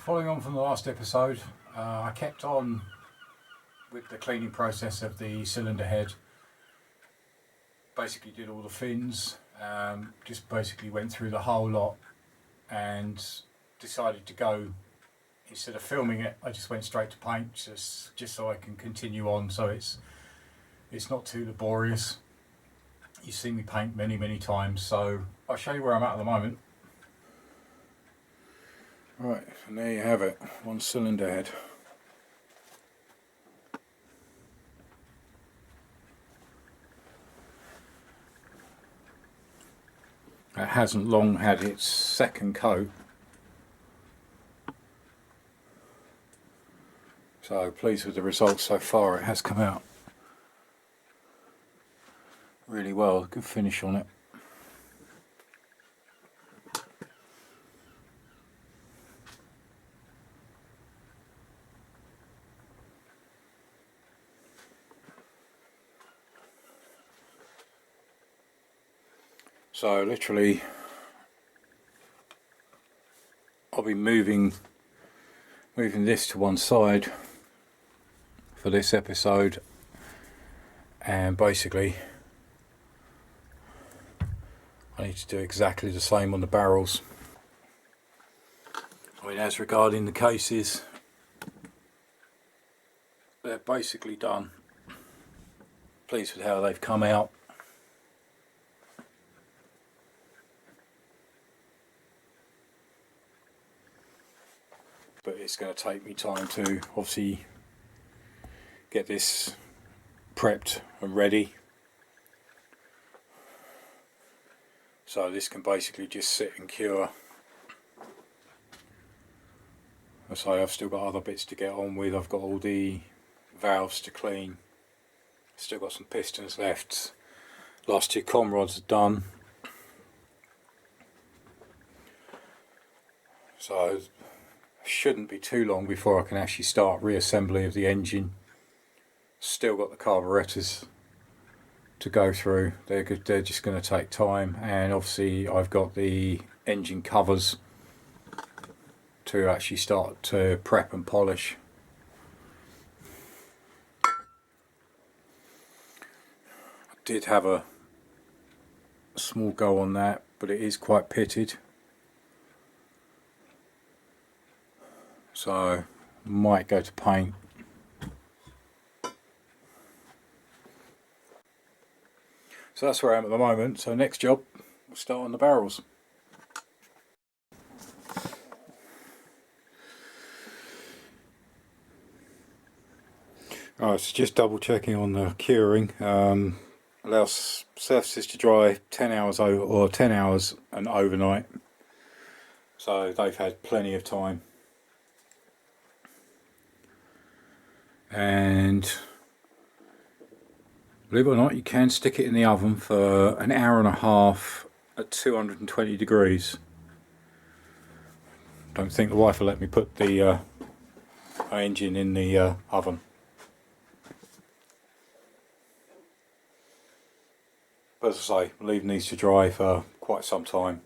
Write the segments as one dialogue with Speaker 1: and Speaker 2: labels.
Speaker 1: Following on from the last episode, I kept on with the cleaning process of the cylinder head. Basically did all the fins, just basically went through the whole lot and decided to go, instead of filming it, I just went straight to paint, just so I can continue on, so it's not too laborious. You've seen me paint many times, so I'll show you where I'm at the moment. Right, and there you have it, one cylinder head. It hasn't long had its second coat, so pleased with the results so far. It has come out really well, good finish on it. So literally I'll be moving this to one side for this episode, and basically I need to do exactly the same on the barrels. I mean, as regarding the cases, they're basically done. Pleased with how they've come out. But it's going to take me time to obviously get this prepped and ready. So this can basically just sit and cure. As I say, I've still got other bits to get on with. I've got all the valves to clean. Still got some pistons left. Last two com rods are done. So shouldn't be too long before I can actually start reassembly of the engine. Still got the carburetors to go through. They're just going to take time, and obviously I've got the engine covers to actually start to prep and polish. I did have a small go on that, but it is quite pitted. So might go to paint. So that's where I am at the moment. So next job, we'll start on the barrels. Alright, so just double checking on the curing. Allows surfaces to dry 10 hours or 10 hours and overnight. So they've had plenty of time. And believe it or not, you can stick it in the oven for an hour and a half at 220 degrees. Don't think the wife will let me put the engine in the oven. But as I say, I'm leaving these to dry for quite some time.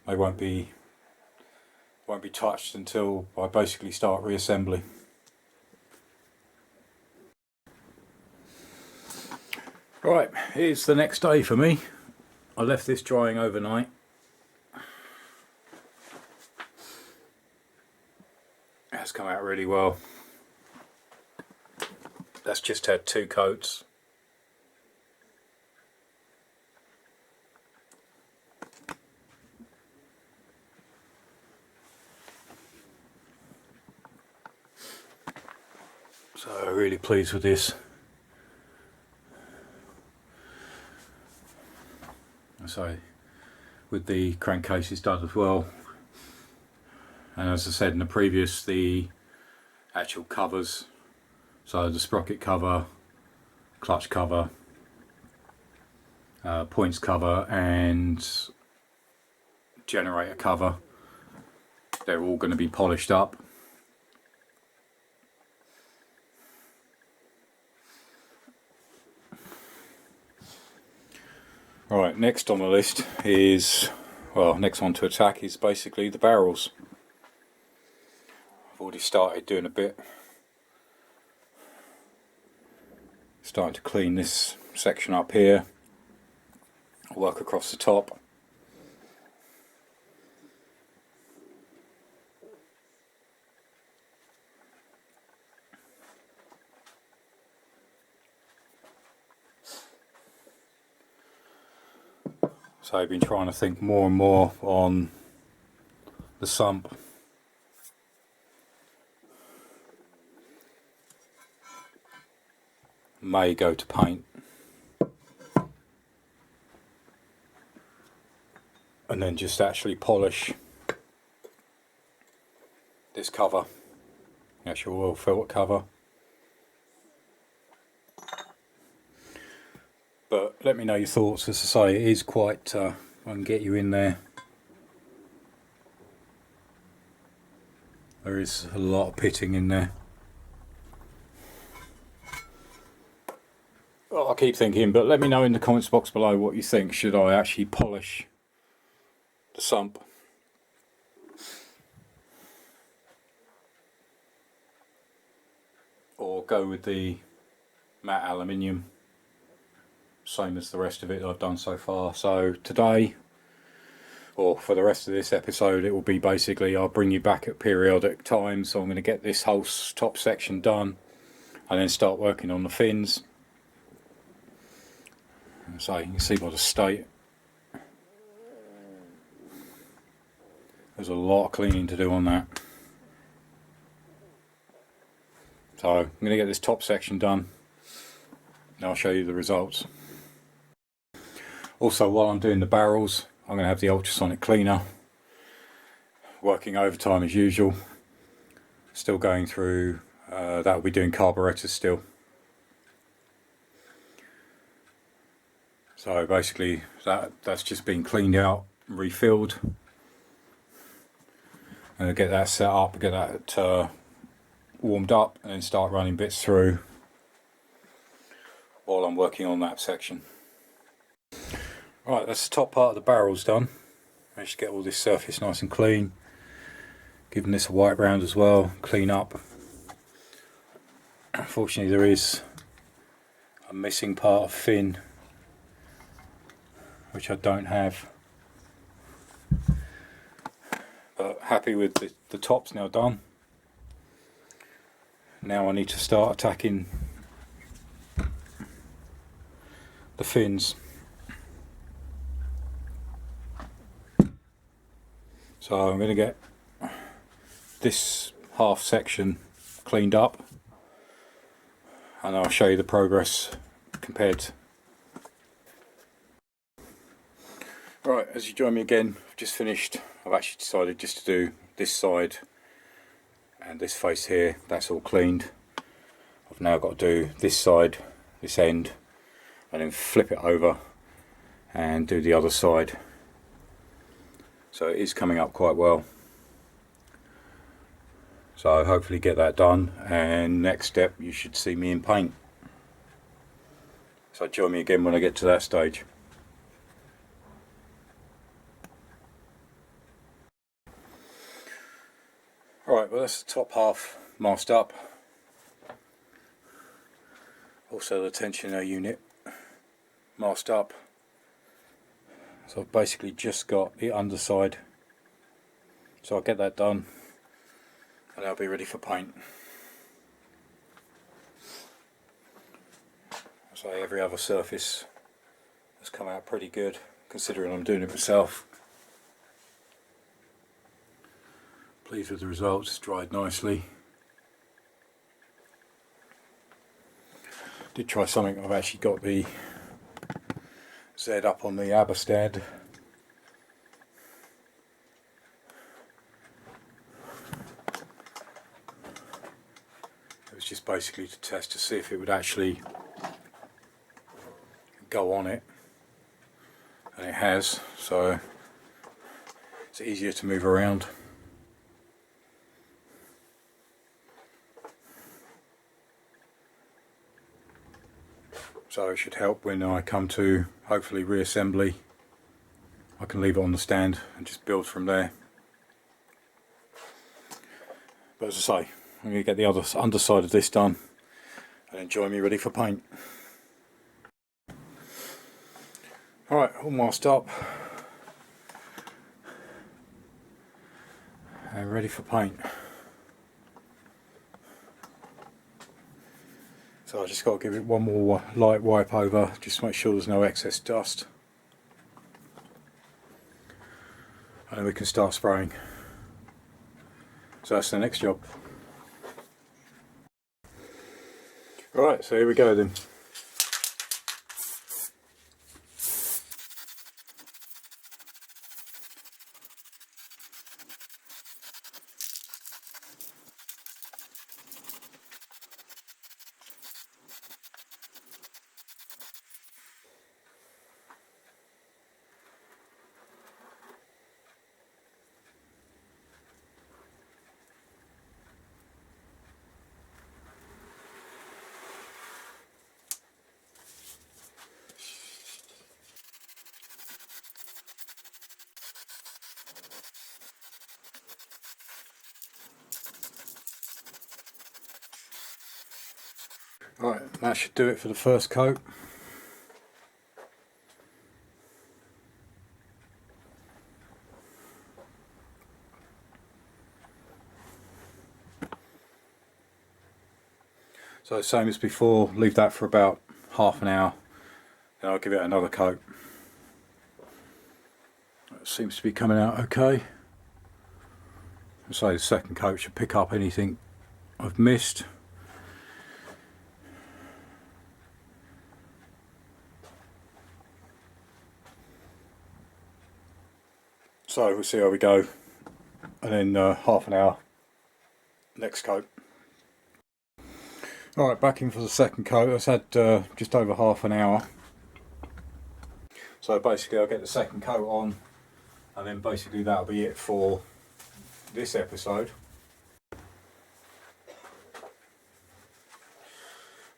Speaker 1: They won't be touched until I basically start reassembly. Right, here's the next day for me. I left this drying overnight. It has come out really well. That's just had two coats. So really pleased with this. So with the crankcases done as well, and as I said in the previous, the actual covers, so the sprocket cover, clutch cover, points cover and generator cover, they're all going to be polished up. Right, next on the list is, well, next one to attack is basically the barrels. already started doing a bit. Starting to clean this section up here. I'll work across the top. So I've been trying to think more and more on the sump. May go to paint. And then just actually polish this cover, the actual oil filter cover. But let me know your thoughts. As I say, it is quite, I can get you in there. There is a lot of pitting in there. Well, I keep thinking, but let me know in the comments box below what you think. Should I actually polish the sump? Or go with the matte aluminium? Same as the rest of it that I've done so far. So today, or for the rest of this episode, it will be basically I'll bring you back at periodic times. So I'm going to get this whole top section done and then start working on the fins. So you can see by the state, there's a lot of cleaning to do on that. So I'm going to get this top section done and I'll show you the results. Also, while I'm doing the barrels, I'm going to have the ultrasonic cleaner working overtime as usual. Still going through, that will be doing carburetors still. So basically that's just been cleaned out, refilled. And I'll get that set up, get that warmed up, and then start running bits through while I'm working on that section. Right, that's the top part of the barrels done. Managed to get all this surface nice and clean. Giving this a wipe round as well, clean up. Unfortunately there is a missing part of fin, which I don't have. But happy with the tops now done. Now I need to start attacking the fins. So I'm going to get this half section cleaned up and I'll show you the progress compared. Right, as you join me again, I've just finished. I've actually decided just to do this side and this face here. That's all cleaned. I've now got to do this side, this end, and then flip it over and do the other side. So it is coming up quite well. So hopefully get that done, and next step you should see me in paint. So join me again when I get to that stage. Alright, well that's the top half masked up. Also the tensioner unit masked up. So I've basically just got the underside. So I'll get that done and I'll be ready for paint. So every other surface has come out pretty good considering I'm doing it myself. Pleased with the results, it's dried nicely. Did try something, I've actually got the Z up on the ABBA stand. It was just basically to test to see if it would actually go on it, and it has, so it's easier to move around. So it should help when I come to hopefully reassembly. I can leave it on the stand and just build from there. But as I say, I'm going to get the other underside of this done and then join me ready for paint. Alright, all masked up and ready for paint. So I just got to give it one more light wipe over just to make sure there's no excess dust, and then we can start spraying. So that's the next job. Right, so here we go then. Right, that should do it for the first coat. So same as before, leave that for about half an hour, then I'll give it another coat. It seems to be coming out okay. So the second coat should pick up anything I've missed. So we'll see how we go, and then half an hour, next coat. Alright, back in for the second coat. I've had just over half an hour. So basically I'll get the second coat on, and then basically that'll be it for this episode.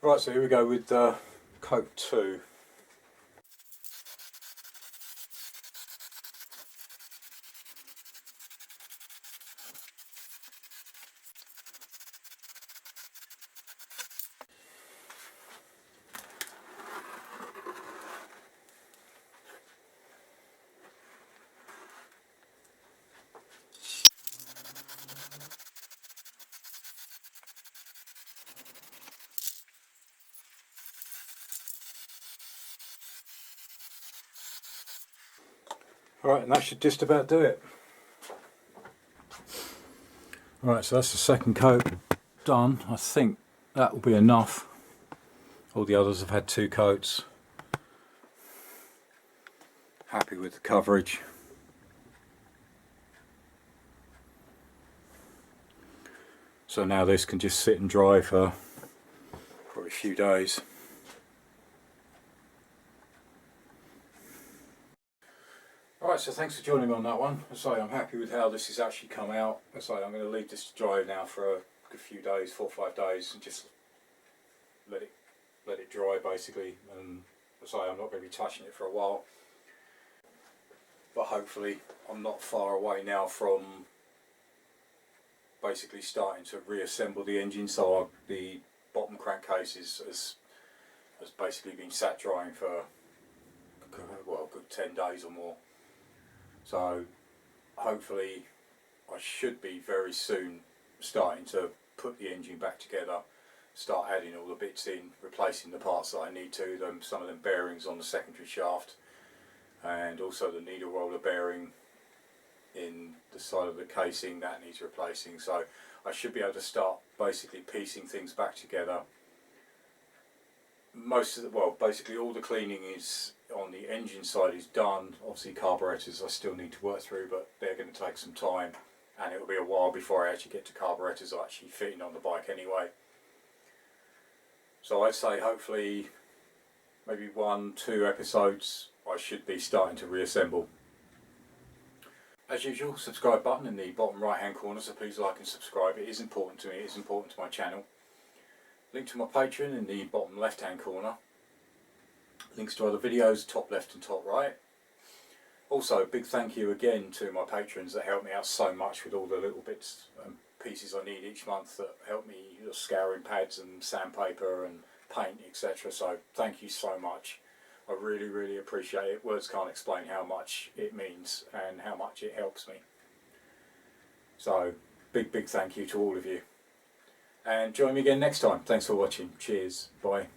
Speaker 1: Right, so here we go with coat 2. Alright, and that should just about do it. Alright, so that's the second coat done. I think that will be enough. All the others have had 2 coats. Happy with the coverage. So now this can just sit and dry for probably a few days. Alright, so thanks for joining me on that one. As I say, I'm happy with how this has actually come out. As I say, I'm going to leave this to dry now for a good few days, 4 or 5 days, and just let it dry basically. And as I say, I'm not going to be touching it for a while. But hopefully I'm not far away now from basically starting to reassemble the engine, so the bottom crankcase has basically been sat drying for, well, a good 10 days or more. So hopefully I should be very soon starting to put the engine back together, start adding all the bits in, replacing the parts that I need to, some of them bearings on the secondary shaft, and also the needle roller bearing in the side of the casing that needs replacing. So I should be able to start basically piecing things back together. Basically all the cleaning is on the engine side is done. Obviously carburetors I still need to work through, but they're going to take some time, and it will be a while before I actually get to carburetors actually fitting on the bike anyway. So I'd say hopefully maybe 1-2 episodes I should be starting to reassemble. As usual, subscribe button in the bottom right hand corner, so please like and subscribe. It is important to me, it is important to my channel. Link to my Patron in the bottom left hand corner. Links to other videos top left and top right. Also, big thank you again to my patrons that help me out so much with all the little bits and pieces I need each month that help me, scouring pads and sandpaper and paint, etc. So thank you so much. I really, really appreciate it. Words can't explain how much it means and how much it helps me. So big thank you to all of you. And join me again next time. Thanks for watching. Cheers. Bye.